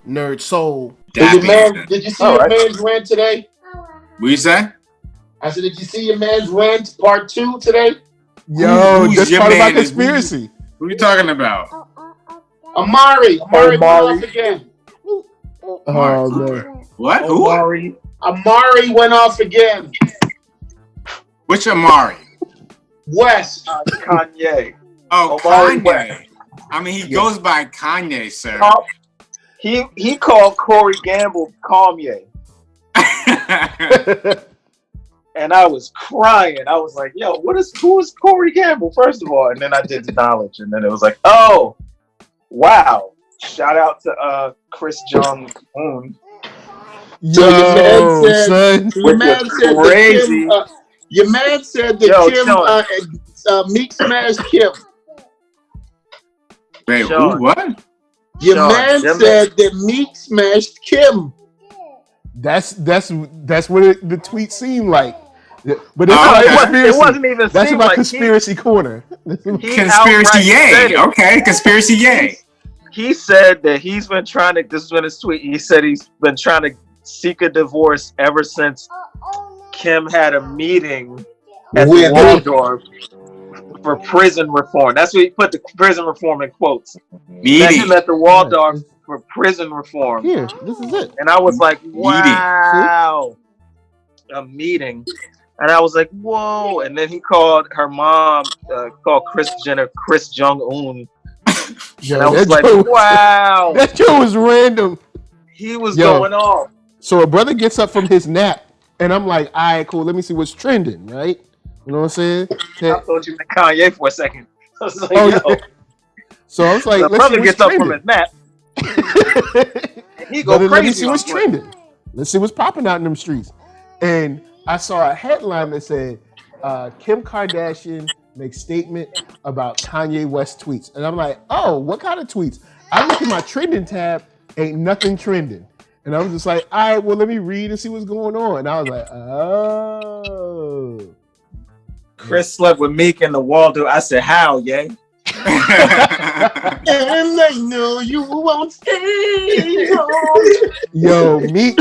NERDSoul. Did you see your man's rant today? What you say? I said, did you see your man's rant part 2 today? Yo, that's part of my conspiracy. Who are you talking about? Amari went off again. Oh man. What? Who? Amari went off again. Which Amari? West. Kanye. Oh, Kanye. I mean, he goes by Kanye, sir. He called Corey Gamble Kanye. And I was crying. I was like, yo, who is Corey Gamble, first of all? And then I did the knowledge. And then it was like, oh, wow. Shout out to Chris Jong-un. Yo, son. Your man said that Kim Meek smashed Kim. Wait, who? What? Your man said that Meek smashed Kim. That's what the tweet seemed like. But it wasn't even. That's about like conspiracy corner. Conspiracy yay. Okay, conspiracy yay. He said that he's been trying to. This is in his tweet. He said he's been trying to seek a divorce ever since Kim had a meeting at the Waldorf for prison reform. That's what he put the prison reform in quotes. Met him at the Waldorf for prison reform. Here, this is it. And I was like, wow, a meeting. And I was like, whoa. And then he called her mom, called Kris Jenner, Chris Jong-un. Yo, and I was like, wow. That show was random. He was going off. So a brother gets up from his nap, and I'm like, all right, cool. Let me see what's trending, right? You know what I'm saying? I thought you meant Kanye for a second. I was like, yeah. So I was like, the brother gets up from his nap. And he go crazy. Let me see what's trending. Let's see what's popping out in them streets. And I saw a headline that said, Kim Kardashian makes statement about Kanye West tweets. And I'm like, oh, what kind of tweets? I look at my trending tab, ain't nothing trending. And I was just like, all right, well, let me read and see what's going on. And I was like, oh. Chris slept with Meek in the Waldorf. I said, how, yay? And I know you won't stay home. Yo, Meek.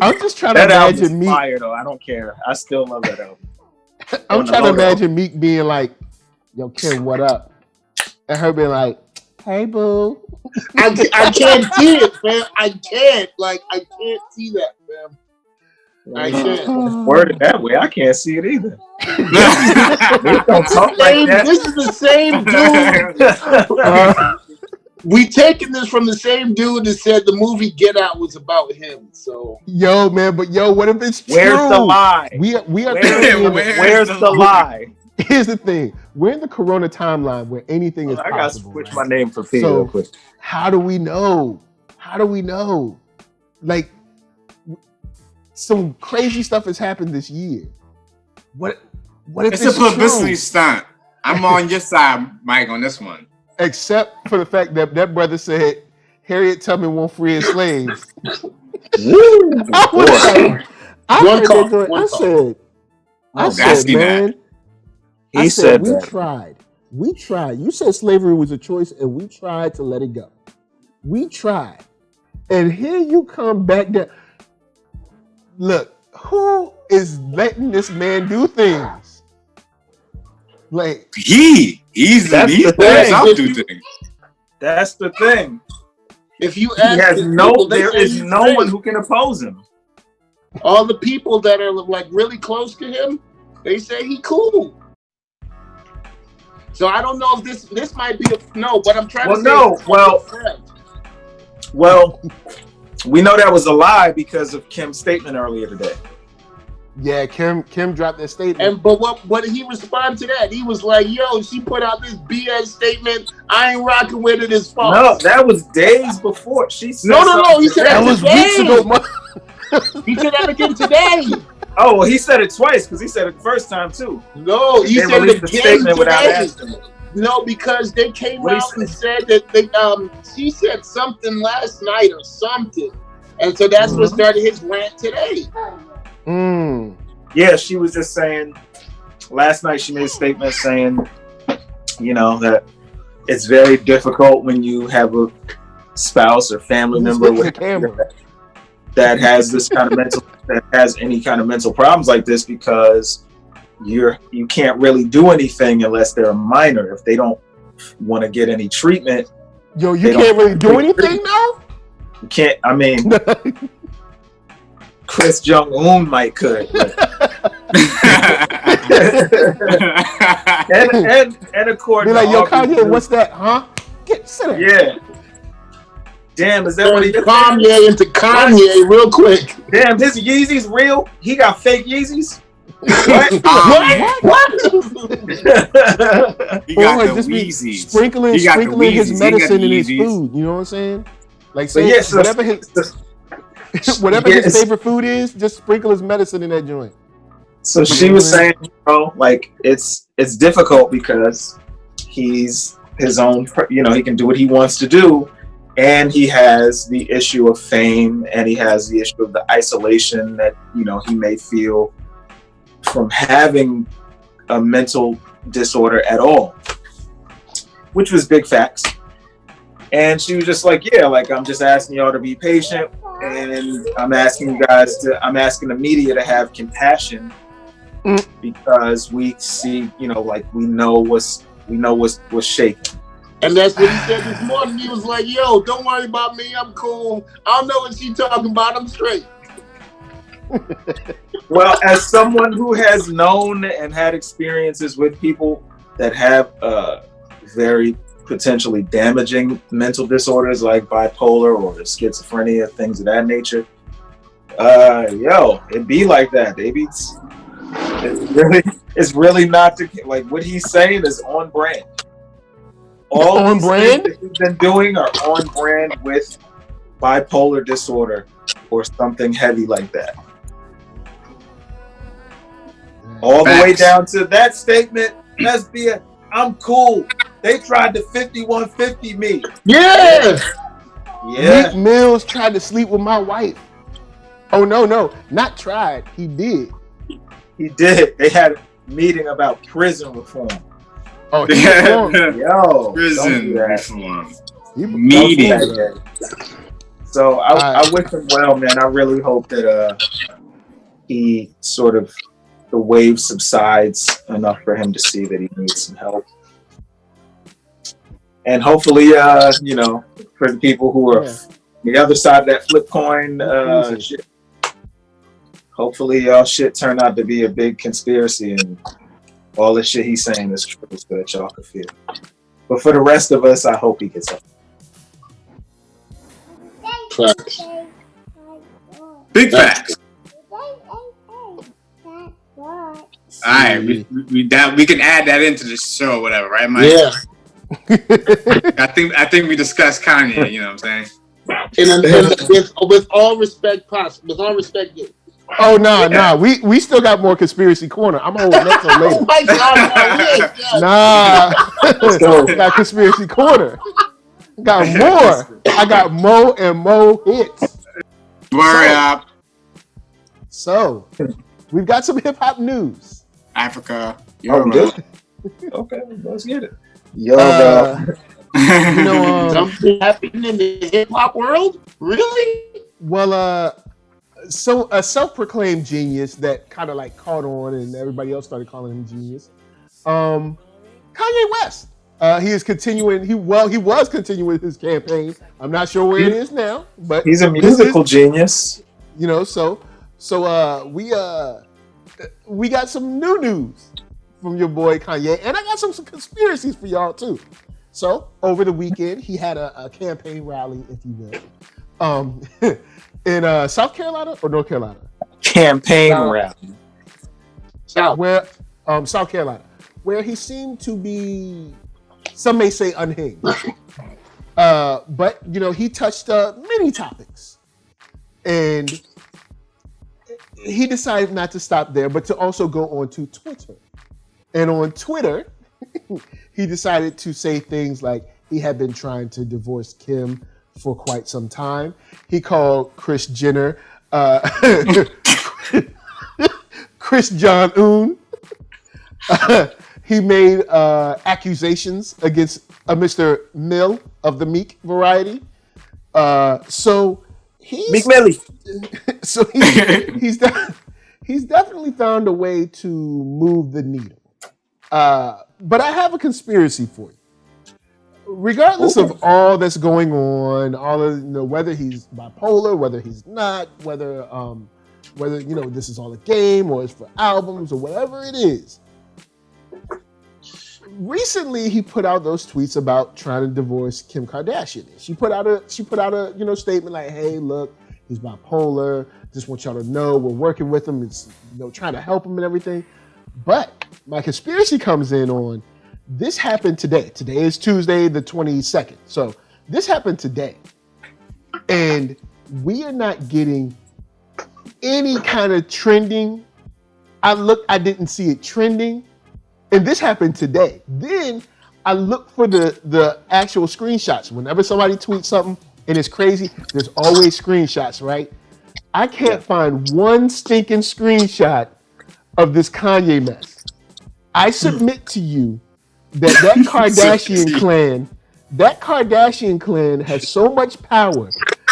I'm just trying to imagine Meek. Fire, though. I don't care. I still love that album. I'm trying to imagine Meek being like, yo, Kim, what up? And her being like, hey, boo. I can't see it, man. I can't see that, man. I can't. Worded that way, I can't see it either. Don't talk like that. This is the same dude. We taking this from the same dude that said the movie Get Out was about him. So yo, man, but yo, what if it's true? Where's the lie? We are. Where's the lie? Here's the thing: we're in the Corona timeline where anything is possible. I gotta switch my name for Peter. So how do we know? Like, some crazy stuff has happened this year. What if it's a publicity stunt? I'm on your side, Mike, on this one. Except for the fact that that brother said Harriet Tubman won't free his slaves. I said, man. He said we tried. You said slavery was a choice, and we tried to let it go. We tried. And here you come back down. Look, who is letting this man do things? Like he's letting himself do things. That's the thing. If you ask there is no one who can oppose him. All the people that are like really close to him, they say he cool. So I don't know if this might be but I'm trying to say. Well, we know that was a lie because of Kim's statement earlier today. Yeah, Kim dropped that statement. But what did he respond to that? He was like, yo, she put out this BS statement. I ain't rocking with it, it's false. No, that was days before. She said No. He said that was weeks ago. He said that again today. Oh, well, he said it twice because he said it the first time too. No, he said it again today. Asking him. No, because they came out and said that she said something last night or something. And so that's what started his rant today. Yeah, she was just saying last night she made a statement saying, that it's very difficult when you have spouse or family He's member hitting the camera. that has this kind of that has any kind of mental problems like this, because you can't really do anything unless they're a minor. If they don't want to get any treatment, you can't really do anything now. You can't. I mean, Chris Jong-un might could. and according be like, to yo, Kanye, what's that? Huh? Sit down. Yeah. Damn, is that what he Kanye into Kanye real quick? Damn, his Yeezys real? He got fake Yeezys? What? What? He got like the just be Weezies. sprinkling He got the his Weezies. He got medicine the in his Yeezys. food. You know what I'm saying? Like, So say yeah, so whatever yeah, his favorite food is, just sprinkle his medicine in that joint. So she was saying, like it's difficult because he's his own, he can do what he wants to do, and he has the issue of fame, and he has the issue of the isolation that he may feel from having a mental disorder at all, which was big facts. And she was just like, yeah, like, I'm just asking y'all to be patient, and I'm asking the media to have compassion, because we see, like, we know what's shaking. And that's what he said this morning. He was like, yo, don't worry about me, I'm cool. I don't know what she's talking about, I'm straight. Well, as someone who has known and had experiences with people that have very potentially damaging mental disorders like bipolar or schizophrenia, things of that nature, it be like that. It's really not like what he's saying is on brand. All on brand that he's been doing are on brand with bipolar disorder or something heavy like that. All the way down to that statement, lesbian, I'm cool. They tried to 5150 me. Yeah. Meek Mills tried to sleep with my wife. Oh no, not tried. He did. He did. They had a meeting about prison reform. Oh, yo, prison reform. Meeting. So I wish him well, man. I really hope that he sort of, the wave subsides enough for him to see that he needs some help. And hopefully, for the people who are the other side of that flip coin, shit, hopefully y'all shit turned out to be a big conspiracy and all the shit he's saying is true, so that y'all can feel. But for the rest of us, I hope he gets up. Facts. Big facts. All right, we can add that into the show, or whatever, right, Mike? Yeah. I think we discussed Kanye. You know what I'm saying? And with all respect, with all respect. Oh nah. We still got more conspiracy corner. I'm holding that till later. Oh my God, Nah, got conspiracy corner. Got more. I got more hits. Word up. So we've got some hip hop news. Africa. Okay, let's get it. Something happened in the hip hop world? Really? Well, so a self-proclaimed genius that kind of like caught on, and everybody else started calling him genius. Kanye West. He is continuing. He was continuing his campaign. I'm not sure where it is now, but he's a musical genius. So we got some new news from your boy Kanye, and I got some conspiracies for y'all too. So over the weekend, he had a campaign rally, if you will, in South Carolina or North Carolina. Campaign rally. South Carolina, where he seemed to be, some may say, unhinged. But he touched many topics, and he decided not to stop there, but to also go on to Twitter. And on Twitter, he decided to say things like he had been trying to divorce Kim for quite some time. He called Kris Jenner Kris Jong-un. He made accusations against Mr. Mill of the Meek variety. So he's Big Millie. So he's definitely found a way to move the needle. But I have a conspiracy for you. Regardless of all that's going on, all of whether he's bipolar, whether he's not, whether this is all a game or it's for albums or whatever it is. Recently, he put out those tweets about trying to divorce Kim Kardashian. She put out a statement like, "Hey, look, he's bipolar. Just want y'all to know we're working with him. It's trying to help him and everything." But my conspiracy comes in on this happened today. Today is Tuesday, the 22nd. So this happened today, and we are not getting any kind of trending. I didn't see it trending. And this happened today. Then I look for the actual screenshots. Whenever somebody tweets something and it's crazy, there's always screenshots, right? I can't find one stinking screenshot of this Kanye mess. I submit to you that Kardashian clan has so much power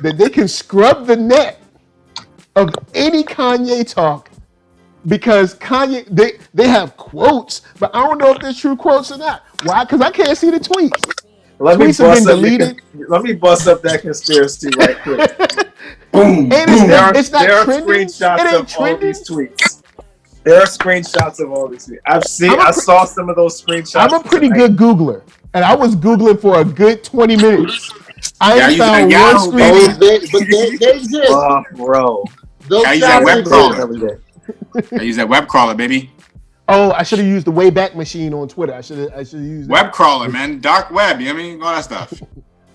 that they can scrub the net of any Kanye talk. Because Kanye, they have quotes, but I don't know if they're true quotes or not. Why? Because I can't see the tweets. Tweets have been deleted. Let me bust up that conspiracy right quick. Boom. It's not there are trending. Screenshots of all these tweets. There are screenshots of all these tweets. I saw some of those screenshots. I'm a pretty good Googler, and I was Googling for a good 20 minutes. I found one screenshot. They exist. Oh, bro. I use that web crawler. I use that web crawler, baby. Oh, I should have used the Wayback Machine on Twitter. I should have used web crawler, man. Dark web. You know what I mean? All that stuff.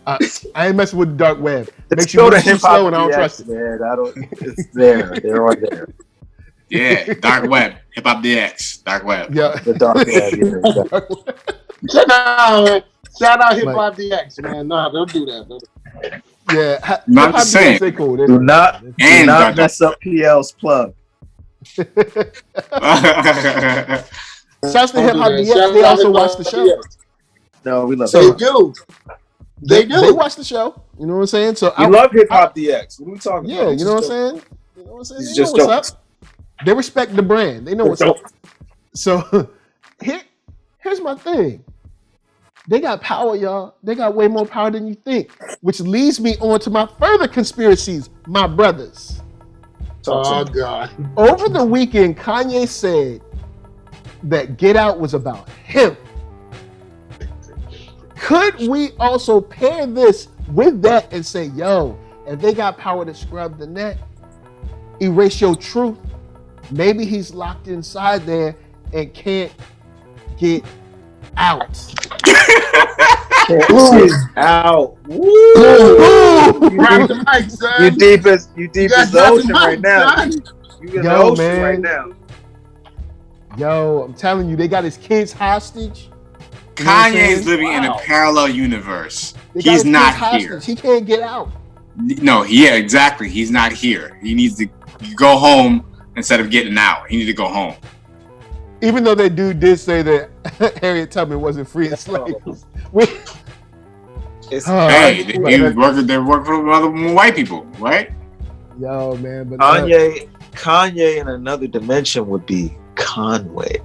I ain't messing with the dark web. Makes you move too slow, and I don't trust it. Man, it's there. They're all there. Yeah, dark web. Hip Hop DX. Dark web. Yeah, the dark web. Yeah. Shout out Hip Hop DX, man. Nah, don't do that. Yeah, not the same. Cool. Do not mess up PL's plug. Shouts to Hip Hop DX. They also watch the show. No, we love it. They do. They watch the show. You know what I'm saying? So I love Hip Hop DX. What are we talking about? Yeah, you know what I'm saying? You know what I'm saying? It's they just know what's up. They respect the brand. They know what's up. So here's my thing. They got power, y'all. They got way more power than you think. Which leads me on to my further conspiracies, my brothers. Oh, God. Over the weekend, Kanye said that Get Out was about him. Could we also pair this with that and say, yo, if they got power to scrub the net, erase your truth, maybe he's locked inside there and can't get out. Out. Grab the mic, son. You deep as the ocean right now. You in the ocean right now. Yo, I'm telling you, they got his kids hostage. Kanye is living in a parallel universe. He's not here. He can't get out. No, yeah, exactly. He's not here. He needs to go home instead of getting out. He needs to go home. Even though that dude did say that Harriet Tubman wasn't freeing slaves. Hey, they're working with other white people, right? Yo, man. But Kanye in another dimension would be Conway.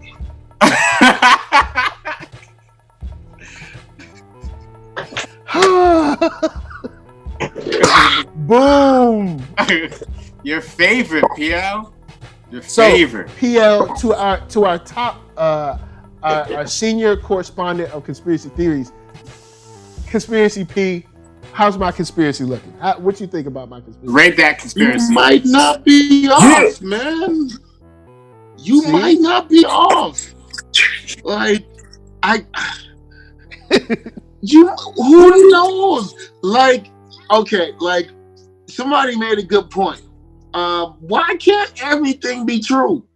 Boom. Your favorite, PL? Your favorite. So, PL, to our top our senior correspondent of conspiracy theories, Conspiracy P, how's my conspiracy looking? What you think about my conspiracy? Rate that conspiracy. You might not be off, man. You might not be off. Like, who knows? Like, okay, like, somebody made a good point. Why can't everything be true?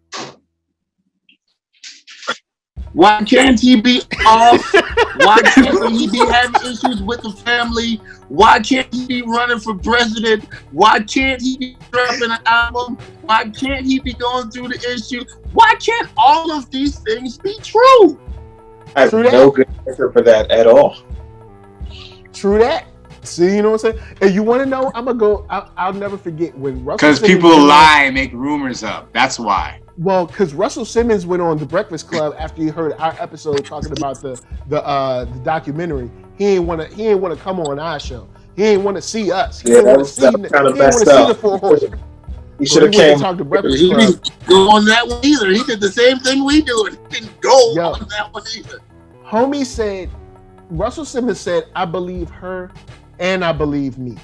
Why can't he be off? Why can't he be having issues with the family? Why can't he be running for president? Why can't he be dropping an album? Why can't he be going through the issue? Why can't all of these things be true? I have no good answer for that at all. True that. See, you know what I'm saying? And you want to know? I'm gonna go. I'll never forget when Russell. Because Simmons people went on- lie and make rumors up. That's why. Well, because Russell Simmons went on the Breakfast Club after he heard our episode talking about the documentary. He ain't want to come on our show. He ain't want to see us. He didn't want to see. He didn't want to see the Four Horsemen. He So should have came. Talk to Breakfast He Club. didn't go on that one either. He did the same thing we do. And he didn't go on that one either. Homie said, Russell Simmons said, I believe her and I believe me.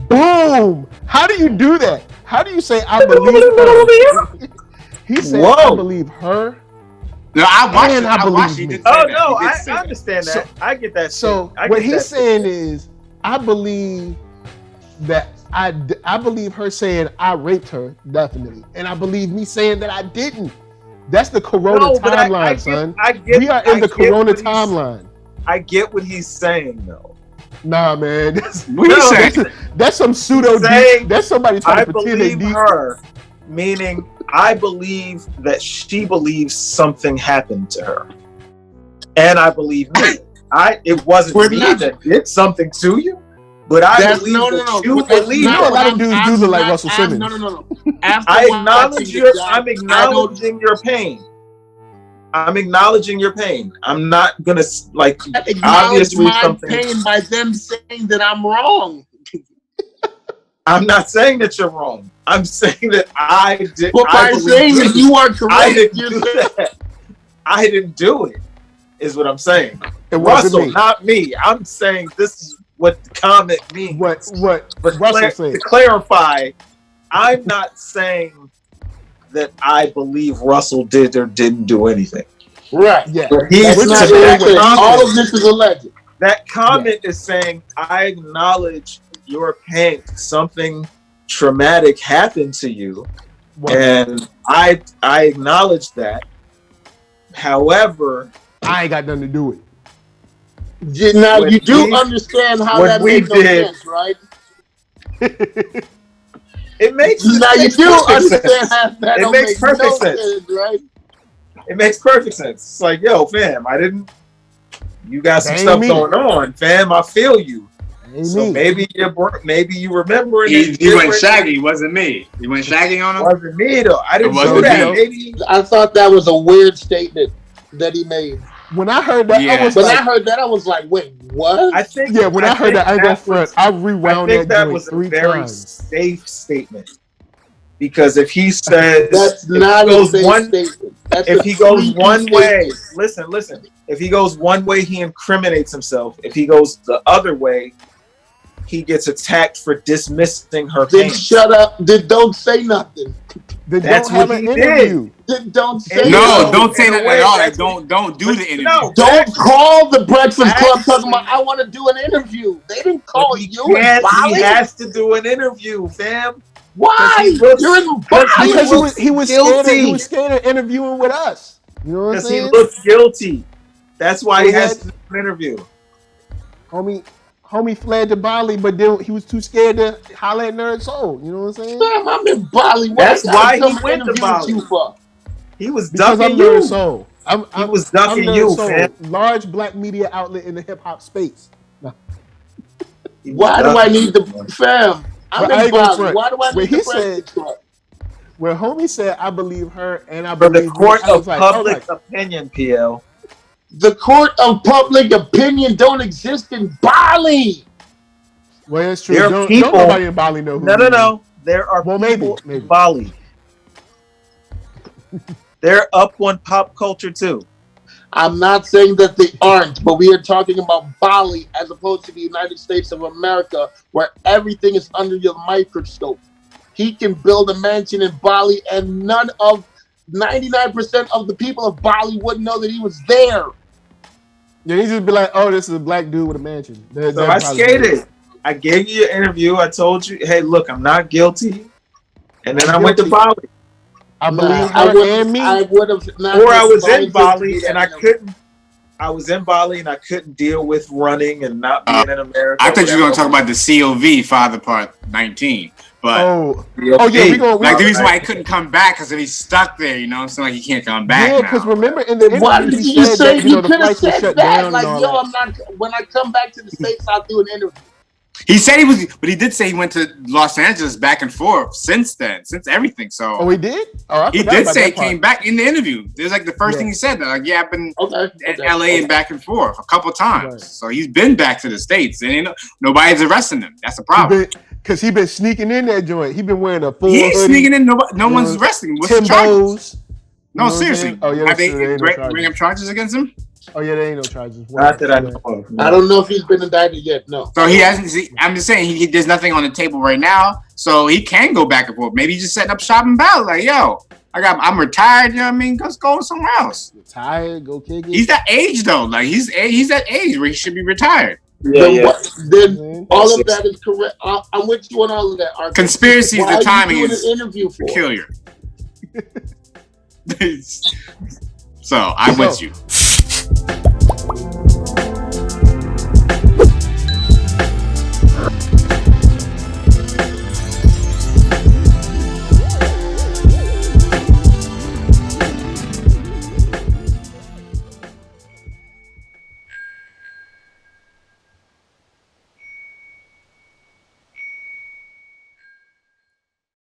Boom! How do you do that? How do you say I believe her? He said, Whoa. I believe her. No, I watched And it. I I watched believe it. He me. did say Oh that. no, He did I say that. understand that. I get that. So I what get he's that. saying is, I believe that I believe her saying I raped her, definitely. And I believe me saying that I didn't. That's the Corona No, but timeline, son. I get, We are in the Corona what he's- timeline. I get what he's saying though. Nah, man. That's, What you saying? that's some pseudo saying, deep. That's somebody trying I to pretend they believe deep. her, meaning I believe that she believes something happened to her, and I believe me. It wasn't We're me not- that did something to you, but I That's- believe no, that no, no. you But that's believe. You know not a lot what of dudes I'm do look like not- Russell Simmons. No. After I watching acknowledge the your. guy, I'm acknowledging your pain. I'm acknowleding your pain. I'm not gonna like. I acknowledge Obviously, my something. pain by them saying that I'm wrong. I'm not saying that you're wrong. I'm saying that I did. But I by believe saying that you are I correct, didn't you're do saying that. I didn't do it. Is what I'm saying. It wasn't Russell, me. not me. I'm saying this is what the comment means. What But Russell said. to clarify, I'm not saying that I believe Russell did or didn't do anything. right. Yeah. But he's That's not that what I'm saying. comment- All of this is alleged. That comment is saying I acknowledge your pain. Something traumatic happened to you, and I acknowledge that. However, I ain't got nothing to do with it. Now When you do we- understand how when that we makes no did- sense, right? it makes Now you makes do perfect understand sense. how that It don't makes make perfect no sense. right? It makes perfect sense. It's like, yo, fam, I didn't. You got some That ain't stuff me. going on, fam. I feel you. Ain't So me. maybe you remember it. He went shaggy. It wasn't me. He went shaggy on him. Wasn't me though. I didn't It do wasn't that. me. Maybe I thought that was a weird statement that he made. When I heard that, Yeah. I was When like, I heard that, I was like, wait, what? I think. yeah. When I heard think that, I ain't gonna that was- front. I rewound I think that that joint was a 3 very times. safe statement. Because if he says That's if not he a goes safe one, statement. That's if a he goes sneaky one way, statement. listen. If he goes one way, he incriminates himself. If he goes the other way, he gets attacked for dismissing her Then pain. shut up. Then don't say nothing. Then That's don't have what an he did. interview. Then don't say No, nothing. don't say In a that way, at all. that's Like, don't do the interview. No, Don't call the Breakfast Club talking about, Actually- I want to do an interview. They didn't But call he you in can't. He Bali. has to do an interview, fam. Why? he looks- You're in because Bali. Because he was scared. guilty. He was scared of interviewing with us. You know what I'm Because he saying? looks guilty. That's why So he has that- to do an interview. Homie fled to Bali, but then he was too scared to holler at NERDSoul. You know what I'm saying? Fam, I'm in Bali. That's I gotta why he come went to interview Bali. with you for? He was Because ducking I'm you. NERDSoul. He was ducking I'm you, NERDSoul, man. large black media outlet in the hip hop space. He was Why do I ducking need you, the man. fam? I'm But I in ain't gonna Bali. front. Why do I When need he the said- Breakfast Club? When homie said, "I believe her and I For believe the court me," I of was like, public opinion, PL. The court of public opinion don't exist in Bali. well, it's true. There are Don't people- nobody in Bali know who No. he is. There are Well, people maybe. in Bali. They're up on pop culture too. I'm not saying that they aren't, but we are talking about Bali as opposed to the United States of America, where everything is under your microscope. He can build a mansion in Bali, and 99% of the people of Bali wouldn't know that he was there. Yeah, he just be like, "Oh, this is a black dude with a mansion." So I skated. I gave you an interview. I told you, hey, look, I'm not guilty. And then I went to Guilty. Bali. I believe I her would and me. I would have not. Or I was advised in him to Bali do that and I interview. couldn't. I was in Bali and I couldn't deal with running and not being in America. I thought you were going to talk whatever. about the COV father part 19. But Oh, Yeah, oh yeah, we hey, gonna like the we, reason why he couldn't come back is if he's stuck there, you know what I'm saying? Like he can't come back yeah, because now. remember in the Why interview did he you said say that you the could have flights were said shut that? down Like, and all yo, that. I'm not. When I come back to the States, I'll do an interview. He said he was, but he did say he went to Los Angeles back and forth since then, since everything. So oh, he did. Oh, he did say he came back in the interview. There's like the first thing he said. Like, yeah, I've been in LA and back and forth a couple times. Right. So he's been back to the States, and nobody's arresting him. That's the problem. Because he been sneaking in that joint. He been wearing a full He's hoodie. sneaking in. No one's arresting him. What's the charges? No, seriously. Oh, yeah, have they bring up charges against him? Oh yeah, there ain't no charges. Not that I know of. I don't know if he's been indicted yet. No. So he hasn't. I'm just saying there's nothing on the table right now, so he can go back and forth. Maybe he's just setting up shop and battle. Like, yo, I'm retired. You know what I mean? Let's go somewhere else. Retired, go kick it. He's that age though. Like he's that age where he should be retired. Yeah, then all of that is correct. I'm with you on all of that. Conspiracies. The timing is peculiar. So I'm with you.